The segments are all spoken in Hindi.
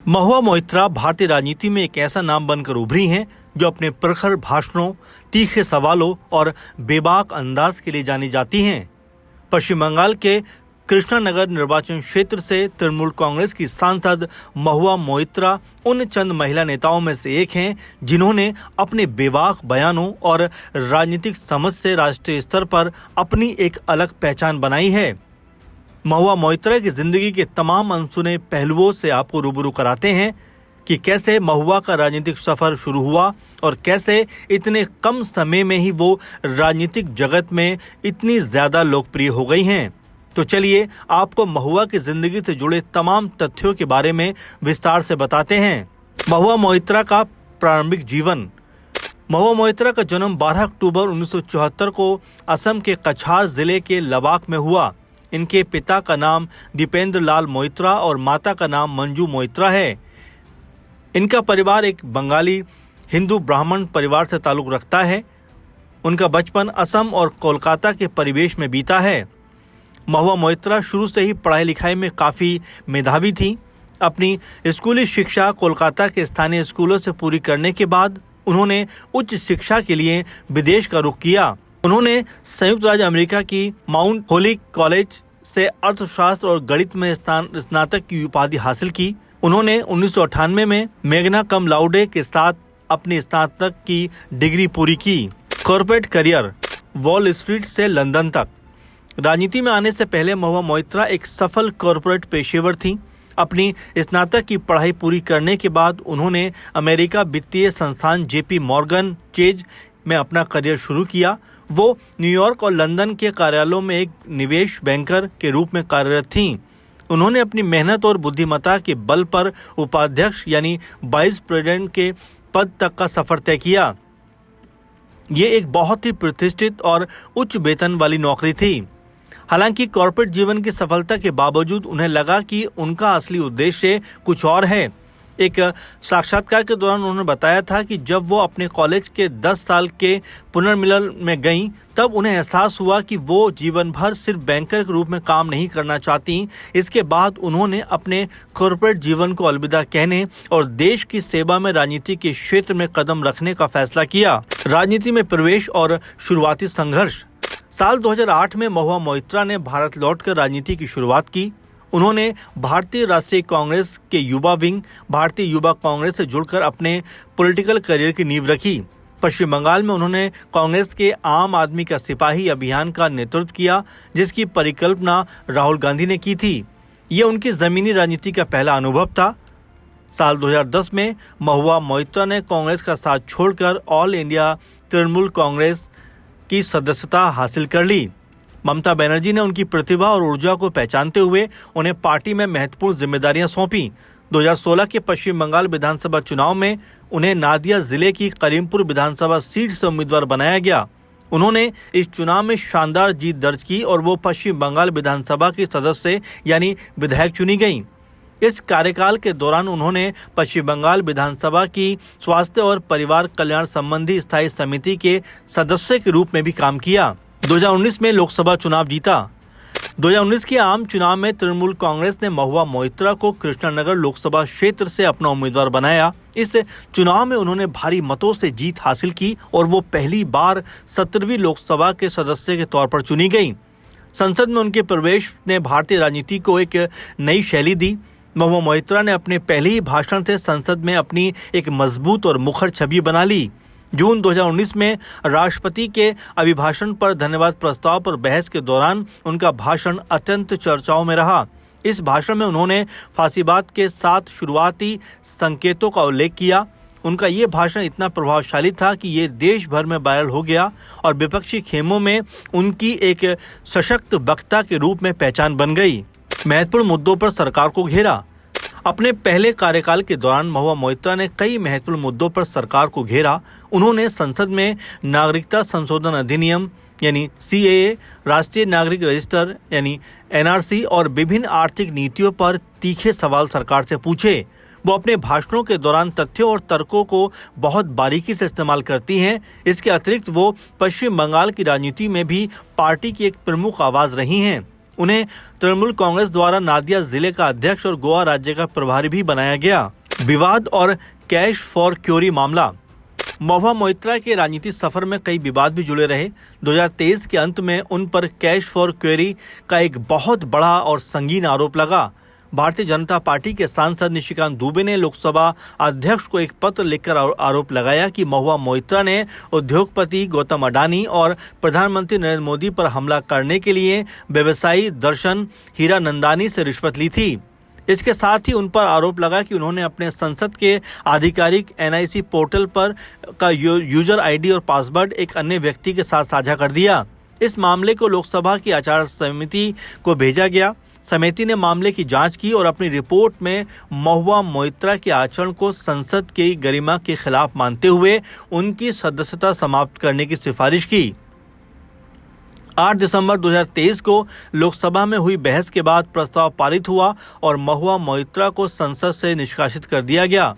महुआ मोइत्रा भारतीय राजनीति में एक ऐसा नाम बनकर उभरी हैं जो अपने प्रखर भाषणों, तीखे सवालों और बेबाक अंदाज के लिए जानी जाती हैं। पश्चिम बंगाल के कृष्णानगर निर्वाचन क्षेत्र से तृणमूल कांग्रेस की सांसद महुआ मोइत्रा उन चंद महिला नेताओं में से एक हैं जिन्होंने अपने बेबाक बयानों और राजनीतिक समझ से राष्ट्रीय स्तर पर अपनी एक अलग पहचान बनाई है। महुआ मोइत्रा की जिंदगी के तमाम अनसुने पहलुओं से आपको रूबरू कराते हैं कि कैसे महुआ का राजनीतिक सफर शुरू हुआ और कैसे इतने कम समय में ही वो राजनीतिक जगत में इतनी ज्यादा लोकप्रिय हो गई हैं। तो चलिए आपको महुआ की जिंदगी से जुड़े तमाम तथ्यों के बारे में विस्तार से बताते हैं। महुआ मोइत्रा का प्रारंभिक जीवन। महुआ मोइत्रा का जन्म 12 अक्टूबर 1974 को असम के कछार जिले के लवाक में हुआ। इनके पिता का नाम दीपेंद्र लाल मोइत्रा और माता का नाम मंजू मोइत्रा है। इनका परिवार एक बंगाली हिंदू ब्राह्मण परिवार से ताल्लुक रखता है। उनका बचपन असम और कोलकाता के परिवेश में बीता है। महुआ मोइत्रा शुरू से ही पढ़ाई लिखाई में काफ़ी मेधावी थी। अपनी स्कूली शिक्षा कोलकाता के स्थानीय स्कूलों से पूरी करने के बाद उन्होंने उच्च शिक्षा के लिए विदेश का रुख किया। उन्होंने संयुक्त राज्य अमेरिका की माउंट होलिक कॉलेज से अर्थशास्त्र और गणित में स्नातक की उपाधि हासिल की। उन्होंने 1998 में मेघना कम लाउडे के साथ अपनी स्नातक की डिग्री पूरी की। कॉर्पोरेट करियर, वॉल स्ट्रीट से लंदन तक। राजनीति में आने से पहले महुआ मोइत्रा एक सफल कॉर्पोरेट पेशेवर थी। अपनी स्नातक की पढ़ाई पूरी करने के बाद उन्होंने अमेरिका वित्तीय संस्थान जेपी मॉर्गन चेज में अपना करियर शुरू किया। वो न्यूयॉर्क और लंदन के कार्यालयों में एक निवेश बैंकर के रूप में कार्यरत थीं। उन्होंने अपनी मेहनत और बुद्धिमत्ता के बल पर उपाध्यक्ष यानी वाइस प्रेसिडेंट के पद तक का सफर तय किया। ये एक बहुत ही प्रतिष्ठित और उच्च वेतन वाली नौकरी थी। हालांकि कॉर्पोरेट जीवन की सफलता के बावजूद उन्हें लगा कि उनका असली उद्देश्य कुछ और है। एक साक्षात्कार के दौरान उन्होंने बताया था कि जब वो अपने कॉलेज के 10 साल के पुनर्मिलन में गईं, तब उन्हें एहसास हुआ कि वो जीवन भर सिर्फ बैंकर के रूप में काम नहीं करना चाहती। इसके बाद उन्होंने अपने कॉर्पोरेट जीवन को अलविदा कहने और देश की सेवा में राजनीति के क्षेत्र में कदम रखने का फैसला किया। राजनीति में प्रवेश और शुरुआती संघर्ष। साल 2008 में महुआ मोइत्रा ने भारत लौटकर राजनीति की शुरुआत की। उन्होंने भारतीय राष्ट्रीय कांग्रेस के युवा विंग भारतीय युवा कांग्रेस से जुड़कर अपने पॉलिटिकल करियर की नींव रखी। पश्चिम बंगाल में उन्होंने कांग्रेस के आम आदमी का सिपाही अभियान का नेतृत्व किया, जिसकी परिकल्पना राहुल गांधी ने की थी। ये उनकी जमीनी राजनीति का पहला अनुभव था। साल 2010 में महुआ मोइत्रा ने कांग्रेस का साथ छोड़कर ऑल इंडिया तृणमूल कांग्रेस की सदस्यता हासिल कर ली। ममता बनर्जी ने उनकी प्रतिभा और ऊर्जा को पहचानते हुए उन्हें पार्टी में महत्वपूर्ण जिम्मेदारियां सौंपी। 2016 के पश्चिम बंगाल विधानसभा चुनाव में उन्हें नादिया जिले की करीमपुर विधानसभा सीट से उम्मीदवार बनाया गया। उन्होंने इस चुनाव में शानदार जीत दर्ज की और वो पश्चिम बंगाल विधानसभा की सदस्य यानी विधायक चुनी गईं। इस कार्यकाल के दौरान उन्होंने पश्चिम बंगाल विधानसभा की स्वास्थ्य और परिवार कल्याण संबंधी स्थायी समिति के सदस्य के रूप में भी काम किया। 2019 में लोकसभा चुनाव जीता। 2019 के आम चुनाव में तृणमूल कांग्रेस ने महुआ मोइत्रा को कृष्णानगर लोकसभा क्षेत्र से अपना उम्मीदवार बनाया। इस चुनाव में उन्होंने भारी मतों से जीत हासिल की और वो पहली बार 17वीं लोकसभा के सदस्य के तौर पर चुनी गई। संसद में उनके प्रवेश ने भारतीय राजनीति को एक नई शैली दी। महुआ मोइत्रा ने अपने पहले ही भाषण से संसद में अपनी एक मजबूत और मुखर छवि बना ली। जून 2019 में राष्ट्रपति के अभिभाषण पर धन्यवाद प्रस्ताव पर बहस के दौरान उनका भाषण अत्यंत चर्चाओं में रहा। इस भाषण में उन्होंने फांसीवाद के 7 शुरुआती संकेतों का उल्लेख किया। उनका ये भाषण इतना प्रभावशाली था कि ये देश भर में वायरल हो गया और विपक्षी खेमों में उनकी एक सशक्त वक्ता के रूप में पहचान बन गई। महत्वपूर्ण मुद्दों पर सरकार को घेरा। अपने पहले कार्यकाल के दौरान महुआ मोइत्रा ने कई महत्वपूर्ण मुद्दों पर सरकार को घेरा। उन्होंने संसद में नागरिकता संशोधन अधिनियम यानी CAA, राष्ट्रीय नागरिक रजिस्टर यानी NRC और विभिन्न आर्थिक नीतियों पर तीखे सवाल सरकार से पूछे। वो अपने भाषणों के दौरान तथ्यों और तर्कों को बहुत बारीकी से इस्तेमाल करती हैं। इसके अतिरिक्त वो पश्चिम बंगाल की राजनीति में भी पार्टी की एक प्रमुख आवाज़ रही हैं। उन्हें तृणमूल कांग्रेस द्वारा नादिया जिले का अध्यक्ष और गोवा राज्य का प्रभारी भी बनाया गया। विवाद और कैश फॉर क्यूरी मामला। महुआ मोइत्रा के राजनीतिक सफर में कई विवाद भी जुड़े रहे। 2023 के अंत में उन पर कैश फॉर क्वेरी का एक बहुत बड़ा और संगीन आरोप लगा। भारतीय जनता पार्टी के सांसद निशिकांत दुबे ने लोकसभा अध्यक्ष को एक पत्र लिखकर आरोप लगाया कि महुआ मोइत्रा ने उद्योगपति गौतम अडानी और प्रधानमंत्री नरेंद्र मोदी पर हमला करने के लिए व्यवसायी दर्शन हीरानंदानी से रिश्वत ली थी। इसके साथ ही उन पर आरोप लगा कि उन्होंने अपने संसद के आधिकारिक NIC पोर्टल पर का यूजर ID और पासवर्ड एक अन्य व्यक्ति के साथ साझा कर दिया। इस मामले को लोकसभा की आचार समिति को भेजा गया। समिति ने मामले की जांच की और अपनी रिपोर्ट में महुआ मोइत्रा के आचरण को संसद की गरिमा के खिलाफ मानते हुए उनकी सदस्यता समाप्त करने की सिफारिश की। 8 दिसंबर 2023 को लोकसभा में हुई बहस के बाद प्रस्ताव पारित हुआ और महुआ मोइत्रा को संसद से निष्कासित कर दिया गया।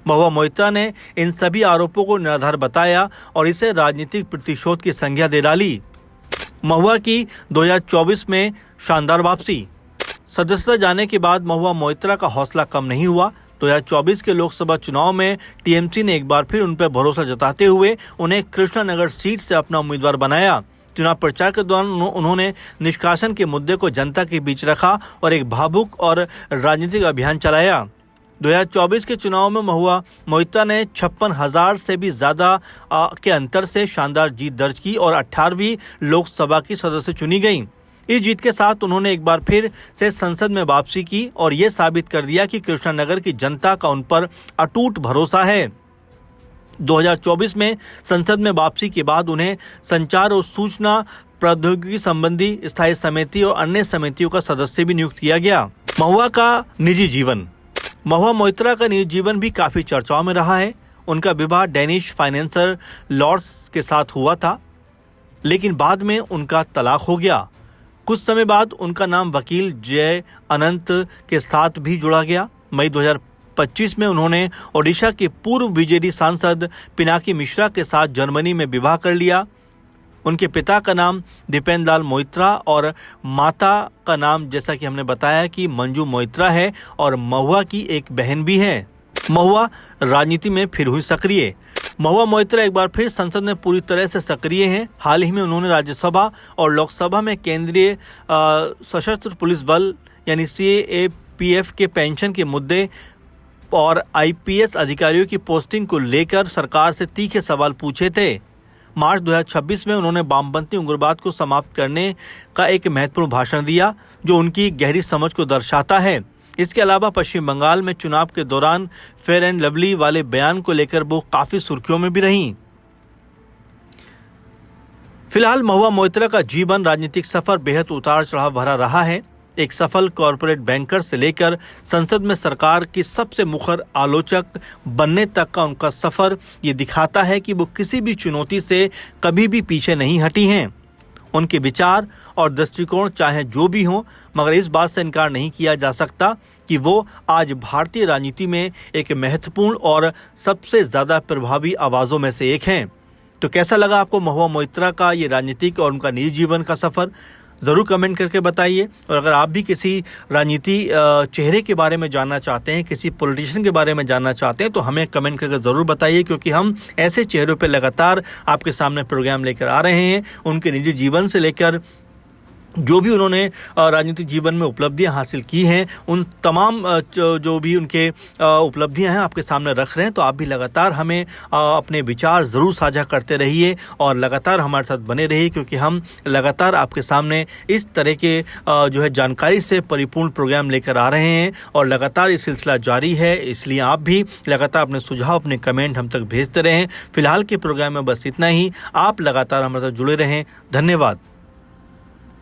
महुआ मोइत्रा ने इन सभी आरोपों को निराधार बताया और इसे राजनीतिक प्रतिशोध की संज्ञा दे डाली। महुआ की 2024 में शानदार वापसी। सदस्यता जाने के बाद महुआ मोइत्रा का हौसला कम नहीं हुआ। 2024 के लोकसभा चुनाव में TMC ने एक बार फिर उन पर भरोसा जताते हुए उन्हें कृष्णानगर सीट से अपना उम्मीदवार बनाया। चुनाव प्रचार के दौरान उन्होंने निष्कासन के मुद्दे को जनता के बीच रखा और एक भावुक और राजनीतिक अभियान चलाया। 2024 के चुनाव में महुआ मोइत्रा ने 56,000 से भी ज्यादा के अंतर से शानदार जीत दर्ज की और 18वीं लोकसभा की सदस्य चुनी गई। इस जीत के साथ उन्होंने एक बार फिर से संसद में वापसी की और ये साबित कर दिया कि कृष्णानगर की जनता का उन पर अटूट भरोसा है। 2024 में संसद में वापसी के बाद उन्हें संचार और सूचना प्रौद्योगिकी संबंधी स्थायी समिति और अन्य समितियों का सदस्य भी नियुक्त किया गया। महुआ का निजी जीवन। महुआ मोइत्रा का निजी जीवन भी काफी चर्चाओं में रहा है। उनका विवाह डेनिश फाइनेंसर लॉर्ड्स के साथ हुआ था, लेकिन बाद में उनका तलाक हो गया। कुछ समय बाद उनका नाम वकील जय अनंत के साथ भी जुड़ा गया। मई 2025 में उन्होंने ओडिशा के पूर्व बीजेडी सांसद पिनाकी मिश्रा के साथ जर्मनी में विवाह कर लिया। उनके पिता का नाम दीपेंद्र लाल मोइत्रा और माता का नाम, जैसा कि हमने बताया, कि मंजू मोइत्रा है और महुआ की एक बहन भी है। महुआ राजनीति में फिर हुई सक्रिय। महुआ मोइत्रा एक बार फिर संसद में पूरी तरह से सक्रिय हैं। हाल ही में उन्होंने राज्यसभा और लोकसभा में केंद्रीय सशस्त्र पुलिस बल यानी CAPF के पेंशन के मुद्दे और IPS अधिकारियों की पोस्टिंग को लेकर सरकार से तीखे सवाल पूछे थे। मार्च 2026 में उन्होंने वामपंथी उग्रवाद को समाप्त करने का एक महत्वपूर्ण भाषण दिया, जो उनकी गहरी समझ को दर्शाता है। इसके अलावा पश्चिम बंगाल में चुनाव के दौरान फेयर एंड लवली वाले बयान को लेकर वो काफी सुर्खियों में भी रहीं। फिलहाल महुआ मोइत्रा का जीवन राजनीतिक सफर बेहद उतार चढ़ाव भरा रहा है। एक सफल कॉरपोरेट बैंकर से लेकर संसद में सरकार की सबसे मुखर आलोचक बनने तक का उनका सफर ये दिखाता है कि वो किसी भी चुनौती से कभी भी पीछे नहीं हटी हैं। उनके विचार और दृष्टिकोण चाहे जो भी हों, मगर इस बात से इनकार नहीं किया जा सकता कि वो आज भारतीय राजनीति में एक महत्वपूर्ण और सबसे ज़्यादा प्रभावी आवाज़ों में से एक हैं। तो कैसा लगा आपको महुआ मोइत्रा का ये राजनीतिक और उनका निजी जीवन का सफ़र? ज़रूर कमेंट करके बताइए। और अगर आप भी किसी राजनीति चेहरे के बारे में जानना चाहते हैं, किसी पॉलिटिशियन के बारे में जानना चाहते हैं, तो हमें कमेंट करके ज़रूर बताइए, क्योंकि हम ऐसे चेहरों पर लगातार आपके सामने प्रोग्राम लेकर आ रहे हैं। उनके निजी जीवन से लेकर जो भी उन्होंने राजनीतिक जीवन में उपलब्धियां हासिल की हैं, उन तमाम जो भी उनके उपलब्धियां हैं आपके सामने रख रहे हैं। तो आप भी लगातार हमें अपने विचार ज़रूर साझा करते रहिए और लगातार हमारे साथ बने रहिए, क्योंकि हम लगातार आपके सामने इस तरह के जो है जानकारी से परिपूर्ण प्रोग्राम लेकर आ रहे हैं और लगातार ये सिलसिला जारी है। इसलिए आप भी लगातार अपने सुझाव, अपने कमेंट हम तक भेजते रहें। फिलहाल के प्रोग्राम में बस इतना ही। आप लगातार हमारे साथ जुड़े रहें। धन्यवाद।